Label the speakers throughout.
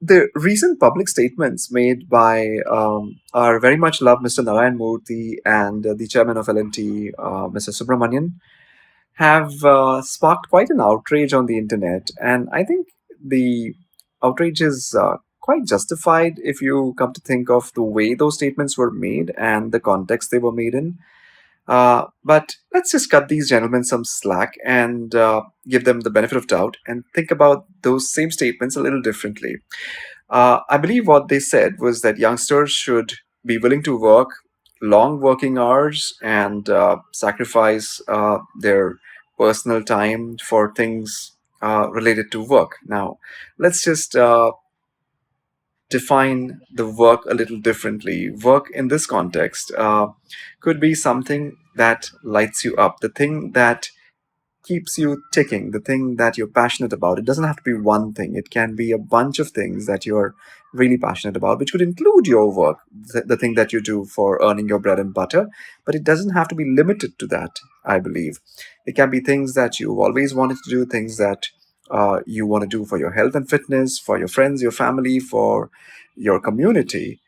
Speaker 1: The recent public statements made by our very much loved Mr. Narayan Murthy and the chairman of L&T, Mr. Subramanian, have sparked quite an outrage on the internet. And I think the outrage is quite justified if you come to think of the way those statements were made and the context they were made in. But let's just cut these gentlemen some slack and give them the benefit of doubt and think about those same statements a little differently. I believe what they said was that youngsters should be willing to work long working hours and sacrifice their personal time for things related to work. Now, let's just define the work a little differently. Work in this context could be something that lights you up, the thing that keeps you ticking, the thing that you're passionate about. It doesn't have to be one thing, it can be a bunch of things that you're really passionate about, which could include your work, the thing that you do for earning your bread and butter. But it doesn't have to be limited to that, I believe. It can be things that you've always wanted to do, things that you want to do for your health and fitness, for your friends, your family, for your community.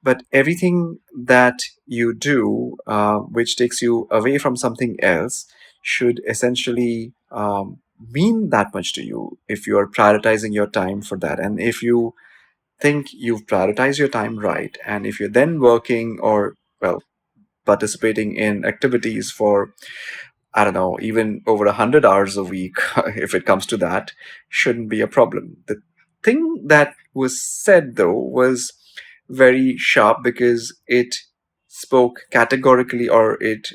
Speaker 1: But everything that you do, which takes you away from something else, should essentially mean that much to you if you are prioritizing your time for that. And if you think you've prioritized your time right, and if you're then working or, well, participating in activities for, I don't know, even over 100 hours a week, if it comes to that, shouldn't be a problem. The thing that was said, though, was very sharp because it spoke categorically, or it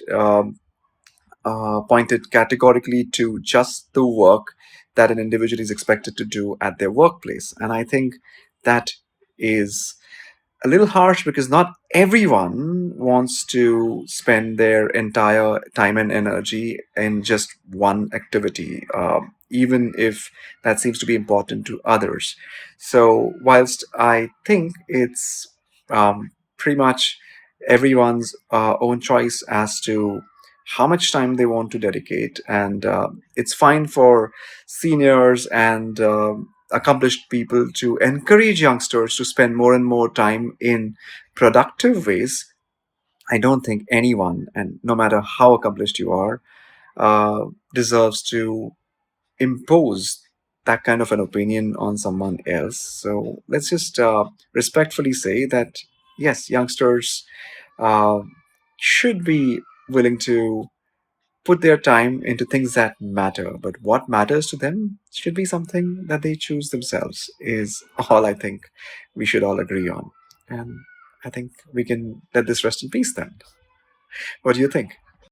Speaker 1: pointed categorically to just the work that an individual is expected to do at their workplace. And I think that is a little harsh because not everyone wants to spend their entire time and energy in just one activity, even if that seems to be important to others. So, whilst I think it's pretty much everyone's own choice as to how much time they want to dedicate, and it's fine for seniors and accomplished people to encourage youngsters to spend more and more time in productive ways. I don't think anyone, and no matter how accomplished you are, uh, deserves to impose that kind of an opinion on someone else. So let's just respectfully say that yes, youngsters uh, should be willing to put their time into things that matter. But what matters to them should be something that they choose themselves, is all I think we should all agree on. And I think we can let this rest in peace then. What do you think?